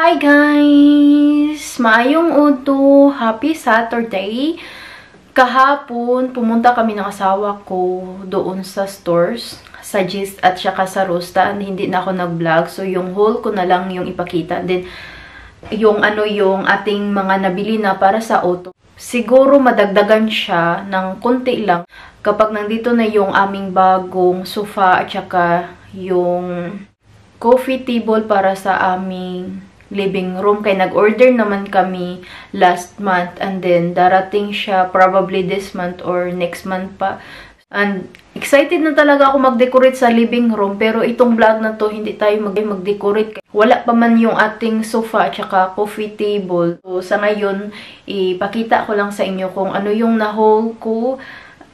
Hi guys! Maayong udto, happy Saturday! Kahapon, pumunta kami ng asawa ko doon sa stores, sa Gist at saka sa Rusta. Hindi na ako nag-vlog, so yung haul ko na lang yung ipakita. Then, yung ating mga nabili na para sa auto. Siguro madagdagan siya ng konti lang kapag nandito na yung aming bagong sofa at saka yung coffee table para sa aming living room. Kaya nag-order naman kami last month and then darating siya probably this month or next month pa. And excited na talaga ako mag-decorate sa living room, pero itong vlog na to hindi tayo mag-decorate. Wala pa man yung ating sofa at saka coffee table. So sa ngayon, ipakita ko lang sa inyo kung ano yung na-haul ko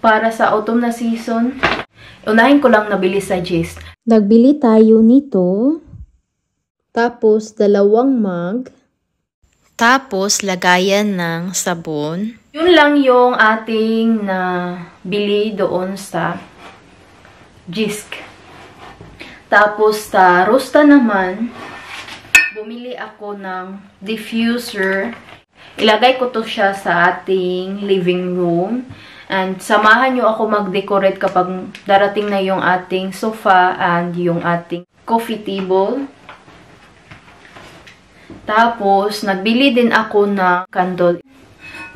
para sa autumn na season. Unahin ko lang nabili sa Gist. Nagbili tayo nito. Tapos, 2 mug. Tapos, lagayan ng sabon. Yun lang yung ating bili doon sa Gist. Tapos, sa Rusta naman, bumili ako ng diffuser. Ilagay ko to siya sa ating living room. And samahan nyo ako mag-decorate kapag darating na yung ating sofa and yung ating coffee table. Tapos, nagbili din ako ng candle.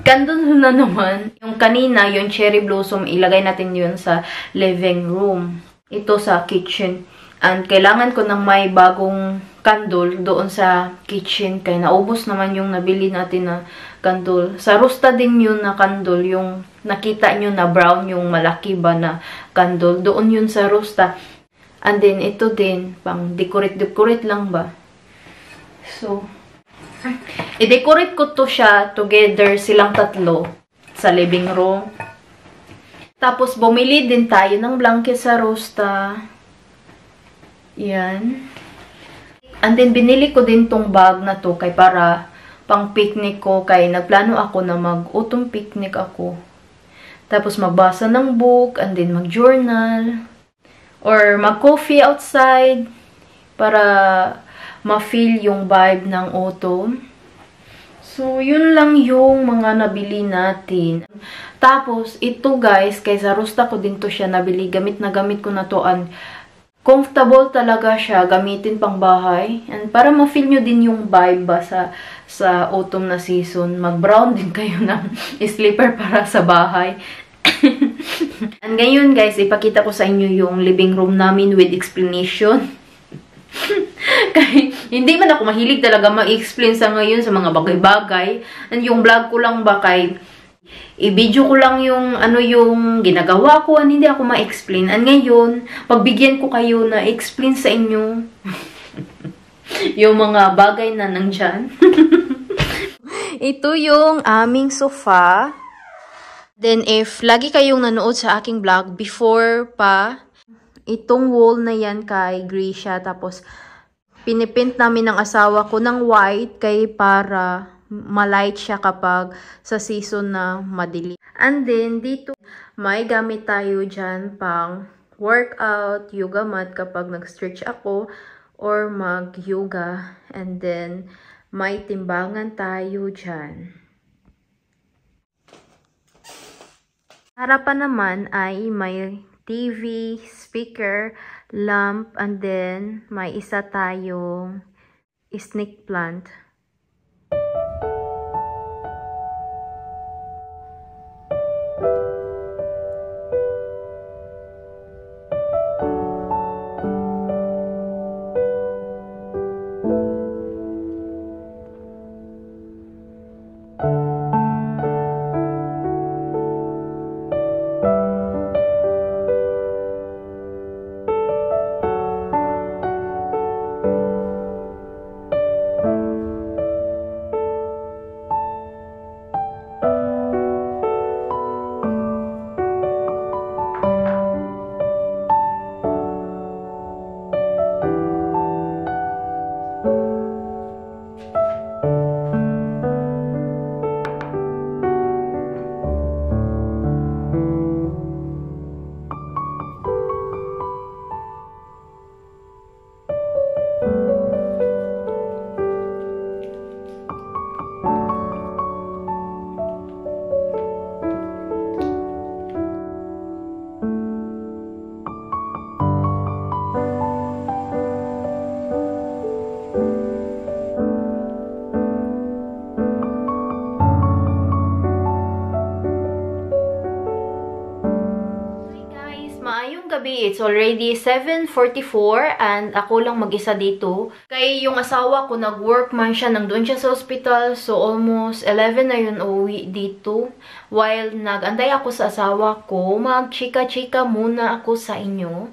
Candle na naman. Yung kanina, yung cherry blossom, ilagay natin yun sa living room. Ito sa kitchen. And kailangan ko ng may bagong candle doon sa kitchen. Kaya naubos naman yung nabili natin na candle. Sa Rusta din yun na candle. Yung nakita nyo na brown, yung malaki ba na candle. Doon yun sa Rusta. And then, ito din, pang decorate lang ba. So, i-decorate ko to siya together silang tatlo sa living room. Tapos, bumili din tayo ng blanket sa Rusta. Yan. And then, binili ko din tong bag na to kay para pang picnic ko. Kay nagplano ako na mag-autumn picnic ako. Tapos, magbasa ng book and then mag-journal. Or mag-coffee outside para ma-feel yung vibe ng autumn. So, yun lang yung mga nabili natin. Tapos, ito guys, kaysa Rusta ko din to siya nabili. Gamit na gamit ko na to. And comfortable talaga siya. Gamitin pang bahay. And para ma-feel nyo din yung vibe ba sa autumn na season. Mag-brown din kayo ng sleeper para sa bahay. And ngayon guys, ipakita ko sa inyo yung living room namin with explanation. Kaya, hindi man ako mahilig talaga ma-explain sa ngayon sa mga bagay-bagay. And yung vlog ko lang ba kay i-video ko lang yung yung ginagawa ko and hindi ako ma-explain. And ngayon, pagbigyan ko kayo na explain sa inyo yung mga bagay na nandyan. Ito yung aming sofa. Then, if lagi kayong nanood sa aking vlog, before pa, itong wall na yan kay gray siya. Tapos, pinipint namin ng asawa ko ng white kay para malight siya kapag sa season na madilim. And then, dito, may gamit tayo dyan pang workout, yoga mat kapag nag-stretch ako or mag-yoga. And then, may timbangan tayo dyan. Harapan naman ay may TV, speaker, lamp, and then may isa tayong snake plant. Actually, it's already 7:44 and ako lang mag-isa dito. Kaya yung asawa ko, nag-work man siya, nandun siya sa hospital. So, almost 11 na yun uwi dito. While nag-antay ako sa asawa ko, mag-chika-chika muna ako sa inyo.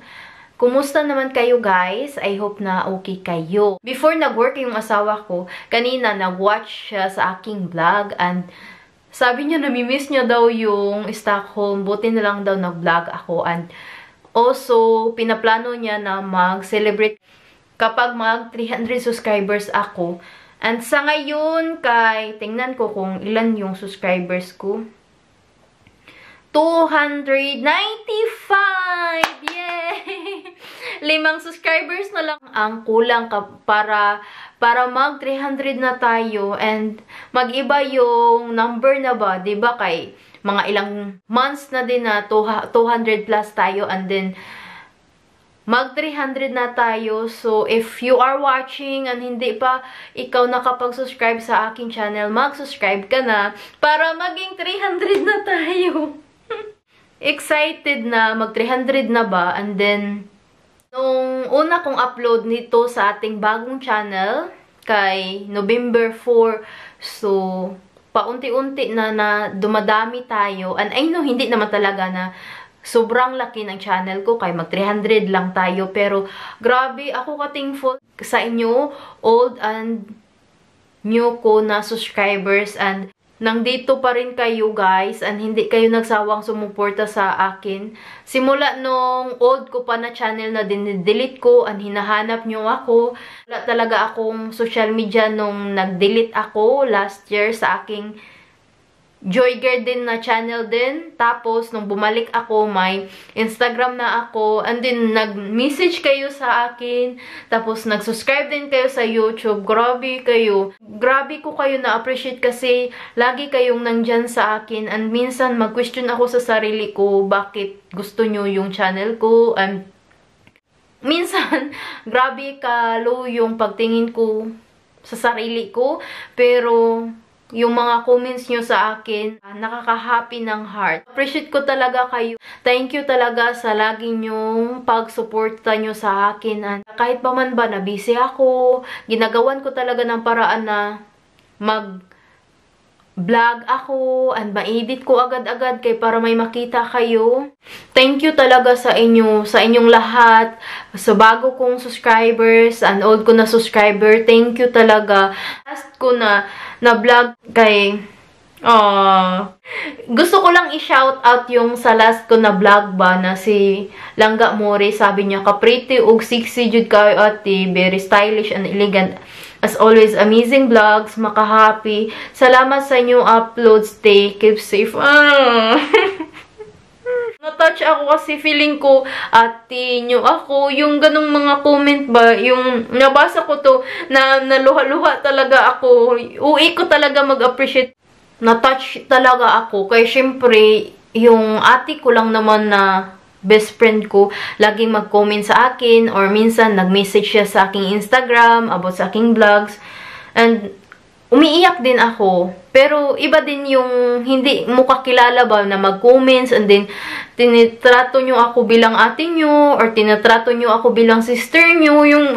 Kumusta naman kayo guys? I hope na okay kayo. Before nag-work yung asawa ko, kanina nag-watch siya sa aking vlog and sabi niya namimiss niya daw yung Stockholm. Buti na lang daw nag-vlog ako. And also, pinaplano niya na mag-celebrate kapag mag 300 subscribers ako. And sa ngayon, tingnan ko kung ilan yung subscribers ko. 295! Yay! 5 subscribers na lang ang kulang para mag 300 na tayo and mag-iba yung number na ba, 'di ba? Kay mga ilang months na din na 200 plus tayo and then mag 300 na tayo. So if you are watching and hindi pa ikaw nakapag-subscribe sa aking channel, mag-subscribe ka na para maging 300 na tayo. Excited na mag 300 na ba, and then nung una kong upload nito sa ating bagong channel kay November 4, so paunti-unti na dumadami tayo, and I know hindi naman talaga na sobrang laki ng channel ko kay mag 300 lang tayo, pero grabe ako ka-thankful sa inyo old and new ko na subscribers, and nandito pa rin kayo guys and hindi kayo nagsawang sumuporta sa akin. Simula nung old ko pa na channel na din-delete ko and hinahanap nyo ako. Wala talaga akong social media nung nag-delete ako last year sa aking Joy Garden na channel din. Tapos, nung bumalik ako, may Instagram na ako. And then, nag-message kayo sa akin. Tapos, nag-subscribe din kayo sa YouTube. Grabe kayo. Grabe ko kayo na-appreciate kasi lagi kayong nandyan sa akin. And minsan, mag-question ako sa sarili ko, bakit gusto nyo yung channel ko. And minsan, grabe ka low yung pagtingin ko sa sarili ko. Pero yung mga comments nyo sa akin, nakaka-happy ng heart. Appreciate ko talaga kayo. Thank you talaga sa lagi nyong pag-suporta nyo sa akin. And kahit pa man ba na busy ako, ginagawan ko talaga ng paraan na mag-vlog ako and ma-edit ko agad-agad kay para may makita kayo. Thank you talaga sa inyong lahat, sa bago kong subscribers and old ko na subscriber. Thank you talaga. Last ko na vlog kay gusto ko lang i-shout out yung sa last ko na vlog ba na si Langga More. Sabi niya ka-pretty ug sexy jud kayo ate, very stylish and elegant as always, amazing vlogs, maka-happy. Salamat sa inyong uploads, stay keep safe. Na-touch ako kasi feeling ko ate nyo ako, yung ganong mga comment ba, yung nabasa ko to na naluha-luha talaga ako. Uwi ko talaga mag-appreciate. Na-touch talaga ako. Kaya syempre, yung ate ko lang naman na best friend ko, laging mag-comment sa akin or minsan nag-message siya sa aking Instagram about sa aking vlogs. And umiiyak din ako. Pero iba din yung hindi mo kakilala ba na mag-comments and then tinitrato nyo ako bilang ate nyo or tinatrato nyo ako bilang sister nyo. Yung,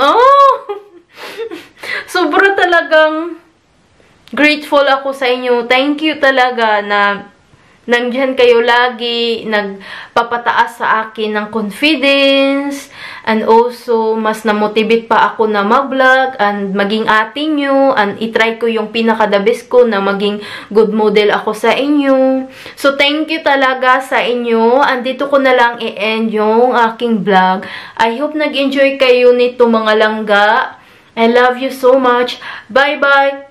sobra talagang grateful ako sa inyo. Thank you talaga na nandyan kayo lagi, nagpapataas sa akin ng confidence, and also, mas na-motivate pa ako na mag-vlog, and maging ate nyo, and itry ko yung pinaka-the best ko na maging good model ako sa inyo. So, thank you talaga sa inyo, and dito ko na lang i-end yung aking vlog. I hope nag-enjoy kayo nito mga langga. I love you so much. Bye-bye!